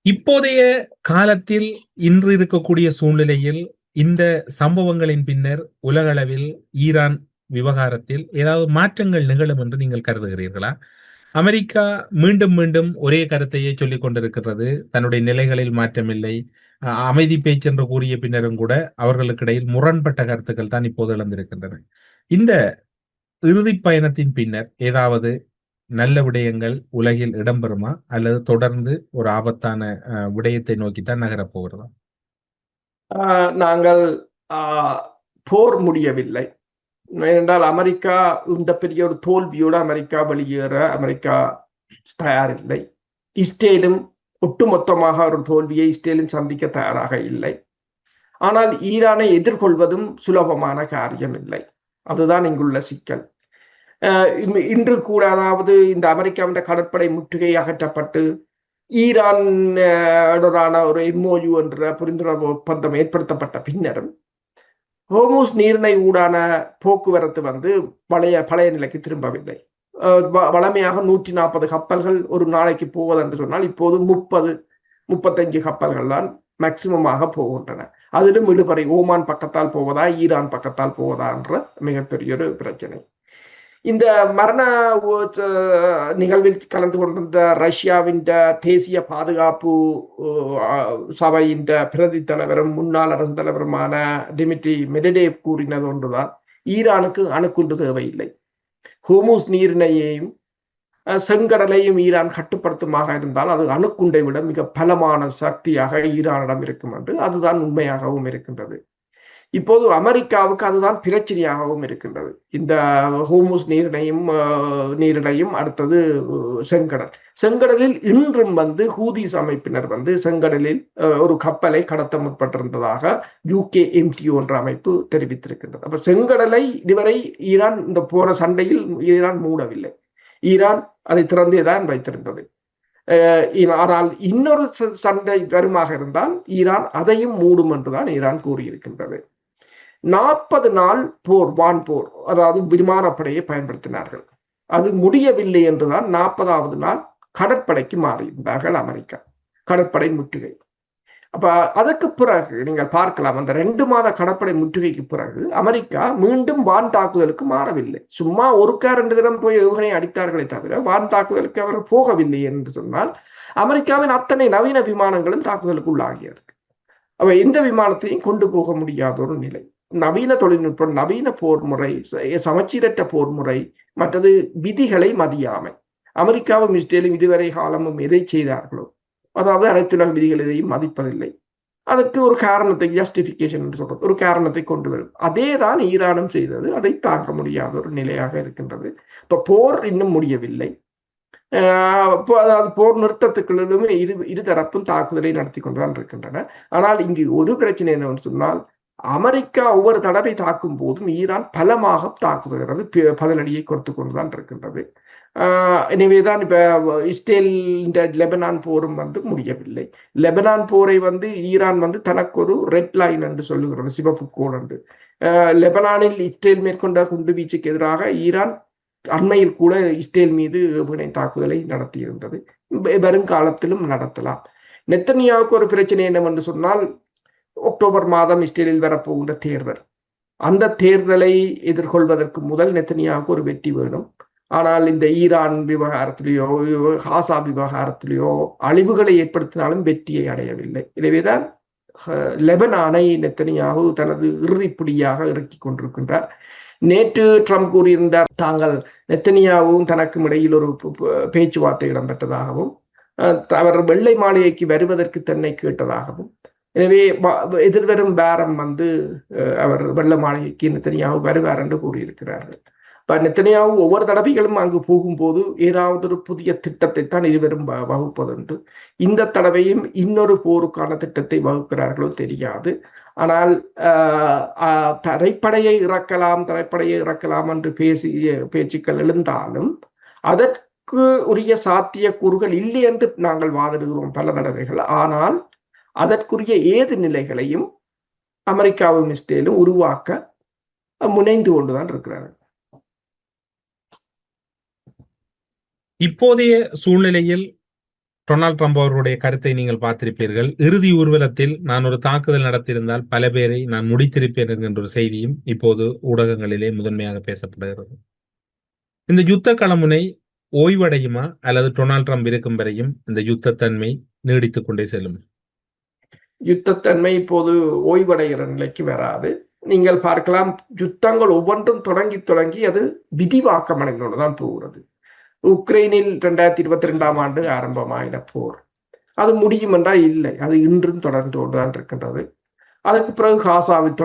இப்போதைய காலத்தில் இன்று இருக்கக்கூடிய சூழ்நிலையில் இந்த சம்பவங்களின் பின்னர் உலகளவில் ஈரான் விவகாரத்தில் ஏதாவது மாற்றங்கள் நிகழும் என்று நீங்கள் கருதுகிறீர்களா? அமெரிக்கா மீண்டும் மீண்டும் ஒரே கருத்தையே சொல்லிக் கொண்டிருக்கிறது, தன்னுடைய நிலைகளில் மாற்றமில்லை. அமைதி பேச்சு என்று கூறிய பின்னரும் கூட அவர்களுக்கு இடையில் முரண்பட்ட கருத்துக்கள் தான் இப்போது எழுந்திருக்கின்றன. இந்த இறுதி பயணத்தின் பின்னர் ஏதாவது நல்ல விடயங்கள் உலகில் இடம்பெறுமா, அல்லது தொடர்ந்து ஒரு ஆபத்தான விடயத்தை நோக்கித்தான் நகரப் போகிறதா? நாங்கள் போர் முடியவில்லை. ஏனென்றால் அமெரிக்கா இந்த பெரிய ஒரு தோல்வியோடு அமெரிக்கா வெளியேற அமெரிக்கா தயாரில்லை. இஸ்ரேலும் ஒட்டுமொத்தமாக ஒரு தோல்வியை இஸ்ரேலும் சந்திக்க தயாராக இல்லை. ஆனால் ஈரானை எதிர்கொள்வதும் சுலபமான காரியம் இல்லை. அதுதான் இங்குள்ள சிக்கல். இன்று கூட, அதாவது இந்த அமெரிக்காவின் கடற்படை முற்றுகை அகற்றப்பட்டு ஈரானுடனான ஒரு MOU என்ற புரிந்துணர்வு ஒப்பந்தம் ஏற்படுத்தப்பட்ட பின்னரும் ஹோர்முஸ் நீரிணை ஊடான போக்குவரத்து பழைய நிலைக்கு திரும்பவில்லை. வளமையாக 140 கப்பல்கள் ஒரு நாளைக்கு போவது என்று சொன்னால் இப்போது 30-35 கப்பல்கள் தான் மேக்சிமமாக போகின்றன. அதிலும் இழுபறை ஓமான் பக்கத்தால் போவதா ஈரான் பக்கத்தால் போவதா என்ற மிகப்பெரிய ஒரு பிரச்சனை. இந்த மரண நிகழ்வில் கலந்து கொண்டிருந்த ரஷ்யாவின் தேசிய பாதுகாப்பு சபையின் பிரதி தலைவரும் முன்னாள் அரசு தலைவருமான டிமிட்ரி மெட்வெடேவ் கூறினது ஒன்றுதான், ஈரானுக்கு அணுகுண்டு தேவையில்லை. ஹோர்முஸ் நீரிணையையும் செங்கடலையும் ஈரான் கட்டுப்படுத்துமாக இருந்தால் அது அணுகுண்டை விட மிக பலமான சக்தியாக ஈரானிடம் இருக்கும் என்று அதுதான் உண்மையாகவும் இருக்கின்றது. இப்போது அமெரிக்காவுக்கு அதுதான் பிரச்சனையாகவும் இருக்கின்றது. இந்த ஹோர்முஸ் நீரிணையும் அடுத்தது செங்கடலில் இன்றும் ஹூதிஸ் அமைப்பினர் செங்கடலில் ஒரு கப்பலை கடத்த முற்பட்டிருந்ததாக UKMTO என்ற அமைப்பு தெரிவித்திருக்கின்றது. அப்ப செங்கடலை இதுவரை ஈரான் இந்த போன சண்டையில் ஈரான் மூடவில்லை. ஈரான் அதை திறந்தேதான் வைத்திருந்தது. ஆனால் இன்னொரு சண்டை வருமாக இருந்தால் ஈரான் அதையும் மூடும் என்றுதான் ஈரான் கூறியிருக்கின்றது. 40 நாள் போர், வான் போர், அதாவது விமானப்படையை பயன்படுத்தினார்கள். அது முடியவில்லை என்றுதான் 40வது நாள் கடற்படைக்கு மாறியிருந்தார்கள் அமெரிக்கா. கடற்படை முற்றுகை. அப்ப அதற்கு பிறகு நீங்கள் பார்க்கலாம், அந்த 2 மாத கடற்படை முற்றுகைக்கு பிறகு அமெரிக்கா மீண்டும் வான் தாக்குதலுக்கு மாறவில்லை. சும்மா 1-2 தினம் போய் ஏவுகணை அடித்தார்களே தவிர வான் தாக்குதலுக்கு அவர் போகவில்லை என்று சொன்னால் அமெரிக்காவின் அத்தனை நவீன விமானங்களும் தாக்குதலுக்கு உள்ளாகியது. அவ எந்த விமானத்தையும் கொண்டு போக முடியாத ஒரு நிலை. நவீன தொழில்நுட்பம், நவீன போர் முறை, சமச்சீரற்ற போர் முறை, மற்றது விதிகளை மதியாமை. அமெரிக்காவும் இஸ்ரேலும் இதுவரை காலமும் எதை செய்தார்களோ, அதாவது அனைத்துலக விதிகள் எதையும் மதிப்பதில்லை. அதற்கு ஒரு காரணத்தை, ஜஸ்டிபிகேஷன் என்று சொல்றது, ஒரு காரணத்தை கொண்டு வரும். அதே தான் ஈரானும் செய்தது. அதை தாங்க முடியாத ஒரு நிலையாக இருக்கின்றது. இப்ப போர் இன்னும் முடியவில்லை. அதாவது போர் நிறுத்தத்துக்குள்ளுமே இருதரப்பும் தாக்குதலை நடத்தி கொண்டுதான் இருக்கின்றன. ஆனால் இங்கு ஒரு பிரச்சனை என்னவென்று சொன்னால், அமெரிக்கா ஒவ்வொரு தடவை தாக்கும் போதும் ஈரான் பலமாக தாக்குகிறது, பதிலடியை கொடுத்து கொண்டுதான் இருக்கின்றது. எனவேதான் இப்ப இஸ்ரேல் லெபனான் போரும் முடியவில்லை. லெபனான் போரை ஈரான் தனக்கு ஒரு ரெட் லைன் என்று சொல்லுகிறது, சிவப்பு கோடு என்று. லெபனானில் இஸ்ரேல் மேற்கொண்ட குண்டு வீச்சுக்கு எதிராக ஈரான் அண்மையில் கூட இஸ்ரேல் மீது ஏவுகணை தாக்குதலை நடத்தியிருந்தது. வருங்காலத்திலும் நடத்தலாம். நெத்தனியாவுக்கு ஒரு பிரச்சனை என்னவென்று சொன்னால், அக்டோபர் மாதம் இஸ்ரேலில் வரப்போகின்ற தேர்தல். அந்த தேர்தலை எதிர்கொள்வதற்கு முதல் நெத்தனியாவுக்கு ஒரு வெற்றி வேணும். ஆனால் இந்த ஈரான் விவகாரத்திலேயோ காசா விவகாரத்திலேயோ அழிவுகளை ஏற்படுத்தினாலும் வெற்றியை அடையவில்லை. எனவேதான் லெபனானை நெத்தனியாகு தனது இறுதிப்புடியாக இறக்கி கொண்டிருக்கின்றார். நேற்று ட்ரம்ப் கூறியிருந்தார், தாங்கள் நெத்தனியாவும் தனக்கும் இடையில் ஒரு பேச்சுவார்த்தை இடம்பெற்றதாகவும் அவர் வெள்ளை மாளிகைக்கு வருவதற்கு தன்னை கேட்டதாகவும், எனவே எதிர்வரும் வாரம் அவர் வெள்ளை மாளிகைக்கு நெத்தனியாவு வருவார் என்று கூறியிருக்கிறார்கள். நெத்தனியாவு ஒவ்வொரு தடவைகளும் அங்கு போகும்போது ஏதாவது ஒரு புதிய திட்டத்தை தான் இருவரும் வகுப்பதுண்டு. இந்த தடவையும் இன்னொரு போருக்கான திட்டத்தை வகுக்கிறார்களோ தெரியாது. ஆனால் தரைப்படையை இறக்கலாம் என்று பேச்சுக்கள் எழுந்தாலும் அதற்கு உரிய சாத்தியக்கூறுகள் இல்லை என்று நாங்கள் வாதிடுகிறோம் பல தடவைகள். ஆனால் அதற்குரிய ஏது நிலைகளையும் அமெரிக்காவும் இஸ்ரேலும் உருவாக்க முனைந்து கொண்டுதான் இருக்கிறார்கள். இப்போதைய சூழ்நிலையில் டொனால்ட் ட்ரம்ப் அவர்களுடைய கருத்தை நீங்கள் பார்த்திருப்பீர்கள். இறுதி ஊர்வலத்தில் நான் ஒரு தாக்குதல் நடத்தியிருந்தால் பல பேரை நான் முடித்திருப்பேன் என்கின்ற ஒரு செய்தியும் இப்போது ஊடகங்களிலே முதன்மையாக பேசப்படுகிறது. இந்த யுத்த களமுனை ஓய்வடையுமா அல்லது டொனால்ட் ட்ரம்ப் இருக்கும் வரையும் இந்த யுத்தத்தன்மை நீடித்துக் கொண்டே செல்லும்? யுத்தத்தன்மை இப்போது ஓய்வடைகிற நிலைக்கு வராது. நீங்கள் பார்க்கலாம், யுத்தங்கள் ஒவ்வொன்றும் தொடங்கி அது விரிவாக்கம் அடைந்துதான் போகிறது. உக்ரைனில் 2022 ஆண்டு ஆரம்பமான போர் அது முடியும் என்றால் இல்லை, அது இன்றும் தொடர்ந்து கொண்டுதான் இருக்கின்றது. அதற்கு பிறகு காசாவில்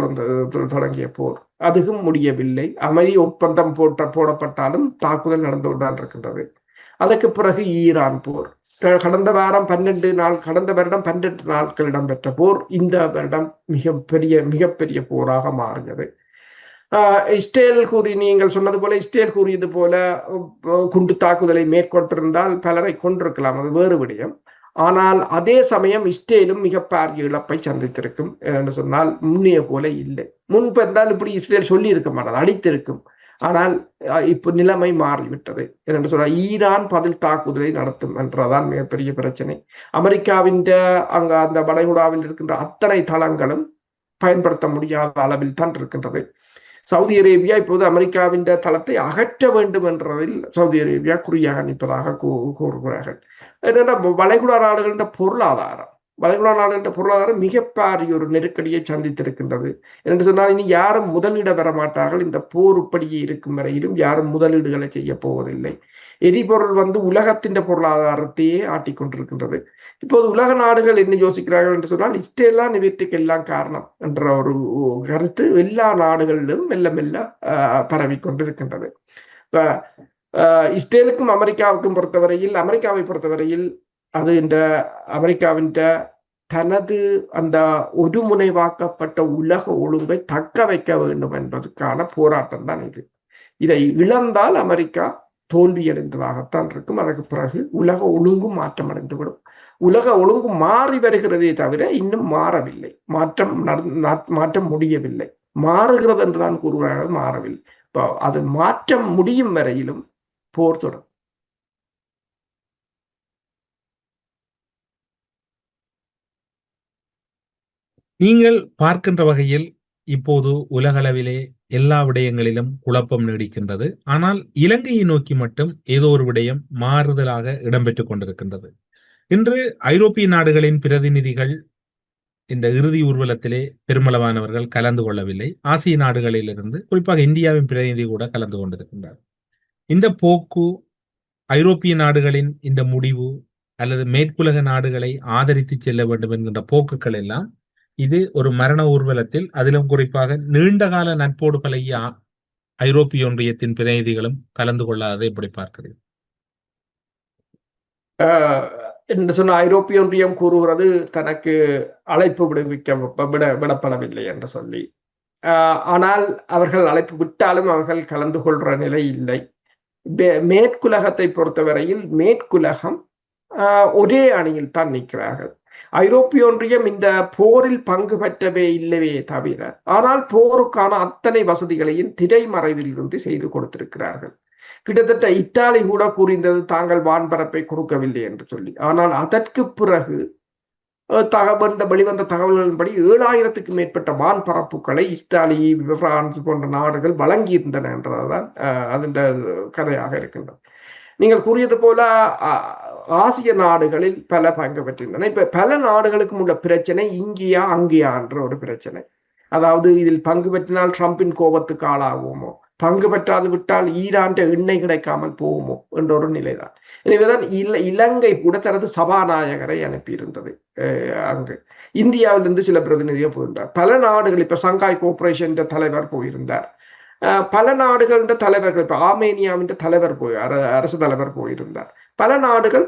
தொடங்கிய போர் அதுவும் முடியவில்லை. அமைதி ஒப்பந்தம் போடப்பட்டாலும் தாக்குதல் நடந்து கொண்டுதான் இருக்கின்றது. அதற்கு பிறகு ஈரான் போர் கடந்த வருடம் 12 நாட்கள் இடம்பெற்ற போர் இந்த வருடம் மிகப்பெரிய போராக மாறியது. நீங்கள் சொன்னது போல இஸ்ரேல் கூறியது போல குண்டு தாக்குதலை மேற்கொண்டிருந்தால் பலரை கொண்டிருக்கலாம், அது வேறு விடயம். ஆனால் அதே சமயம் இஸ்ரேலும் மிக பாரிய இழப்பை சந்தித்திருக்கும் என்று சொன்னால் முன்னைய போல இல்லை. முன்பு இருந்தால் இப்படி இஸ்ரேல் சொல்லி இருக்க மாட்டாது, அடித்திருக்கும். ஆனால் இப்ப நிலைமை மாறிவிட்டது என்று சொன்னால் ஈரான் பதில் தாக்குதலை நடத்தும் என்றதான் மிகப்பெரிய பிரச்சனை. அமெரிக்காவின் அந்த வளைகுடாவில் இருக்கின்ற அத்தனை தளங்களும் பயன்படுத்த முடியாத அளவில் தான் இருக்கின்றது. சவுதி அரேபியா இப்போது அமெரிக்காவின் தளத்தை அகற்ற வேண்டும் என்றதில் சவுதி அரேபியா குறியாக நிற்பதாக கூறுகிறார்கள். என்னென்னா வளைகுடா நாடுகளின் பொருளாதாரம் மிகப்பெரிய ஒரு நெருக்கடியை சந்தித்திருக்கின்றது என்று சொன்னால் இனி யாரும் முதலீட வர மாட்டார்கள். இந்த போர் இப்படியே இருக்கும் வரையிலும் யாரும் முதலீடுகளை செய்ய போவதில்லை. எரிபொருள் உலகத்தின் பொருளாதாரத்தையே ஆட்டிக்கொண்டிருக்கின்றது. இப்போது உலக நாடுகள் என்ன யோசிக்கிறார்கள் என்று சொன்னால் இஸ்ரேல்லாம் இவற்றுக்கெல்லாம் காரணம் என்ற ஒரு கருத்து எல்லா நாடுகளிலும் மெல்ல பரவி கொண்டிருக்கின்றது. இஸ்ரேலுக்கும் அமெரிக்காவை பொறுத்தவரையில் அது இந்த அமெரிக்காவின் தனது அந்த ஒருமுனைவாக்கப்பட்ட உலக ஒழுங்கை தக்க வைக்க வேண்டும் என்பதற்கான போராட்டம் தான் இது. இதை இழந்தால் அமெரிக்கா தோல்வியடைந்ததாகத்தான் இருக்கும். அதற்கு பிறகு உலக ஒழுங்கும் மாற்றம் அடைந்துவிடும். உலக ஒழுங்கு மாறி வருகிறதே தவிர இன்னும் மாறவில்லை, மாற்றம் முடியவில்லை. மாறுகிறது என்றுதான் கூறுகிறார்கள், மாறவில்லை. இப்போ அது மாற்றம் முடியும் வரையிலும் போர் தொடரும். நீங்கள் பார்க்கின்ற வகையில் இப்போது உலகளவிலே எல்லா விடயங்களிலும் குழப்பம் நீடிக்கின்றது. ஆனால் இலங்கையை நோக்கி மட்டும் ஏதோ ஒரு விடயம் மாறுதலாக இடம்பெற்றுக் கொண்டிருக்கின்றது. இன்று ஐரோப்பிய நாடுகளின் பிரதிநிதிகள் இந்த இறுதி ஊர்வலத்திலே பெருமளவானவர்கள் கலந்து கொள்ளவில்லை. ஆசிய நாடுகளிலிருந்து குறிப்பாக இந்தியாவின் பிரதிநிதி கூட கலந்து கொண்டிருக்கின்றார். இந்த போக்கு, ஐரோப்பிய நாடுகளின் இந்த முடிவு அல்லது மேற்குலக நாடுகளை ஆதரித்து செல்ல வேண்டும் என்கின்ற போக்குகள் எல்லாம் இது ஒரு மரண ஊர்வலத்தில், அதிலும் குறிப்பாக நீண்டகால நட்போடு பழகிய ஐரோப்பிய ஒன்றியத்தின் பிரதிநிதிகளும் கலந்து கொள்ளாததை எப்படி பார்க்கிறீர்கள்? என்று சொன்ன ஐரோப்பிய ஒன்றியம் கூறுகிறது தனக்கு அழைப்பு விடப்படவில்லை என்று சொல்லி. ஆனால் அவர்கள் அழைப்பு விட்டாலும் அவர்கள் கலந்து கொள்ற நிலை இல்லை. மேற்குலகத்தை பொறுத்தவரையில் மேற்குலகம் ஒரே அணியில் தான் நிற்கிறார்கள். ஐரோப்பிய ஒன்றியம் இந்த போரில் பங்கு பெற்றவே இல்லவே தவிர, ஆனால் போருக்கான அத்தனை வசதிகளையும் திரைமறைவில் இருந்து செய்து கொடுத்திருக்கிறார்கள். கிட்டத்தட்ட இத்தாலி கூட கூறிந்தது தாங்கள் வான்பரப்பை கொடுக்கவில்லை என்று சொல்லி. ஆனால் அதற்கு பிறகு வெளிவந்த தகவல்களின்படி 7000க்கு மேற்பட்ட வான்பரப்புகளை இத்தாலி, பிரான்ஸ் போன்ற நாடுகள் வழங்கியிருந்தன என்றதுதான் அதன் கதையாக இருக்கின்றது. நீங்கள் கூறியது போல ஆசிய நாடுகளில் பல பங்கு பெற்றிருந்தன. இப்ப பல நாடுகளுக்கும் உள்ள பிரச்சனை இங்கேயா அங்கேயா என்ற ஒரு பிரச்சனை. அதாவது இதில் பங்கு பெற்றினால் ட்ரம்பின் கோபத்துக்கு ஆளாகுவோமோ, பங்கு பெற்றாது விட்டால் ஈரான் எண்ணெய் கிடைக்காமல் போகுமோ என்ற ஒரு நிலைதான். எனவேதான் இலங்கை கூட தனது சபாநாயகரை அனுப்பியிருந்தது. அங்கு இந்தியாவிலிருந்து சில பிரதிநிதிகள் போயிருந்தார். பல நாடுகள், இப்ப சங்காய் கோஆபரேஷன் தலைவர் போயிருந்தார். பல நாடுகளின் தலைவர்கள், இப்ப ஆர்மேனியாவின் தலைவர் அரசு தலைவர் போயிருந்தார். பல நாடுகள்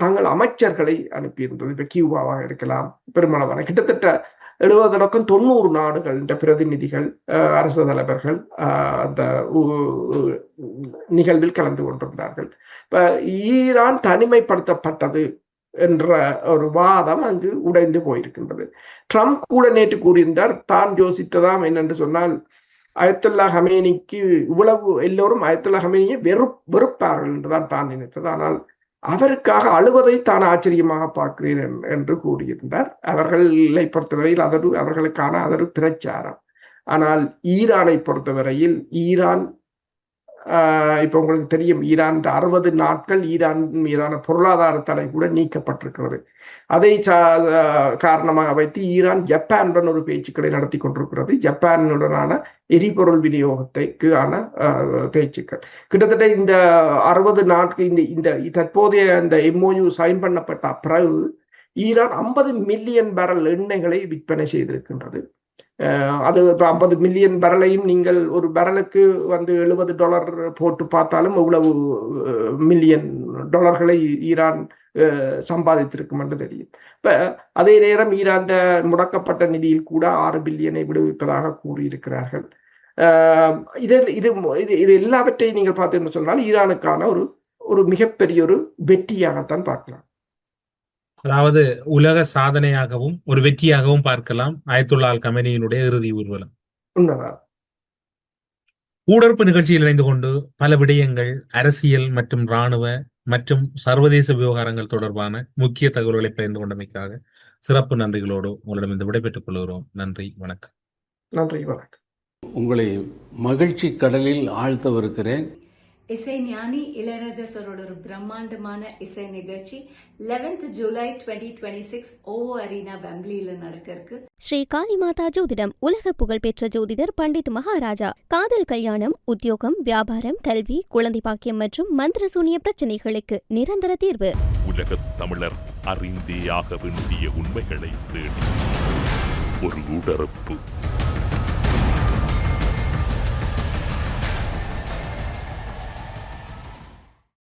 தங்கள் அமைச்சர்களை அனுப்பியிருந்தது. இப்ப கியூபாவாக இருக்கலாம், பெருமளவான கிட்டத்தட்ட 70 தொடக்கம் 90 நாடுகள் பிரதிநிதிகள் அரசு தலைவர்கள் அந்த நிகழ்வில் கலந்து கொண்டிருந்தார்கள். இப்ப ஈரான் தனிமைப்படுத்தப்பட்டது என்ற ஒரு வாதம் அங்கு உடைந்து போயிருக்கின்றது. ட்ரம்ப் கூட நேற்று கூறியிருந்தார், தான் யோசித்ததாம் என்னென்று சொன்னால், அயத்துல்லா ஹமேனிக்கு இவ்வளவு எல்லோரும் அயத்துல்லா ஹமேனியை வெறுப்பார்கள் என்றுதான் தான் நினைத்தது. ஆனால் அவருக்காக அழுவதை தான் ஆச்சரியமாக பார்க்கிறேன் என்று கூறியிருந்தார். அவர்களை பொறுத்தவரையில் அவர்களுக்கான அதொரு பிரச்சாரம். ஆனால் ஈரானை பொறுத்தவரையில் ஈரான் இப்ப உங்களுக்கு தெரியும், ஈரான் 60 நாட்கள் ஈரான் மீதான பொருளாதார தடை கூட நீக்கப்பட்டிருக்கிறது. அதை காரணமாக வைத்து ஈரான் ஜப்பானுடன் ஒரு பேச்சுக்களை நடத்தி கொண்டிருக்கிறது. ஜப்பானுடனான எரிபொருள் விநியோகத்துக்கான பேச்சுக்கள் கிட்டத்தட்ட இந்த 60 நாட்கள் இந்த தற்போதைய இந்த MOU சைன் பண்ணப்பட்ட பிறகு ஈரான் 50 மில்லியன் பேரல் எண்ணெய்களை விற்பனை செய்திருக்கின்றது. அது 50 மில்லியன் பேரலையும் நீங்கள் ஒரு பேரலுக்கு $70 போட்டு பார்த்தாலும் இவ்வளவு மில்லியன் டாலர்களை ஈரான் சம்பாதித்திருக்கும் என்று தெரியும். இப்ப அதே நேரம் ஈரான் முடக்கப்பட்ட நிதியில் கூட 6 பில்லியனை விடுவிப்பதாக கூறியிருக்கிறார்கள். இது எல்லாவற்றையும் நீங்கள் பார்த்தீங்கன்னு சொன்னால் ஈரானுக்கான ஒரு மிகப்பெரிய ஒரு வெற்றியாகத்தான் பார்க்கலாம். அதாவது உலக சாதனையாகவும் ஒரு வெற்றியாகவும் பார்க்கலாம் அயத்துல்லா அல் கமேனியினுடைய இறுதி ஊர்வலம். உண்மைதான். ஊடறுப்பு நிகழ்ச்சியில் இணைந்து கொண்டு பல விடயங்கள், அரசியல் மற்றும் இராணுவ மற்றும் சர்வதேச விவகாரங்கள் தொடர்பான முக்கிய தகவல்களை பகிர்ந்து கொண்டமைக்காக சிறப்பு நன்றிகளோடு உங்களிடம் இந்த விடைபெற்றுக் கொள்கிறோம். நன்றி, வணக்கம். நன்றி, வணக்கம். உங்களை மகிழ்ச்சி கடலில் ஆழ்த்தவிருக்கிறேன். இசை ஞானி இளையராஜா சரோட ஒரு பிரம்மாண்டமான இசை நிகழ்ச்சி 11th July 2026 ஓவோ அரீனா வெம்ப்லியில நடக்க இருக்கு. ஸ்ரீ காளிமாதா ஜோதிடம் உலக புகழ்பெற்ற ஜோதிடர் பண்டித் மகாராஜா. காதல், கல்யாணம், உத்தியோகம், வியாபாரம், கல்வி, குழந்தை பாக்கியம் மற்றும் மந்திர சூனிய பிரச்சனைகளுக்கு நிரந்தர தீர்வு. உலக தமிழர் அறிந்தே ஆக வேண்டிய உண்மைகளை தேடி ஒரு உடறுப்பு.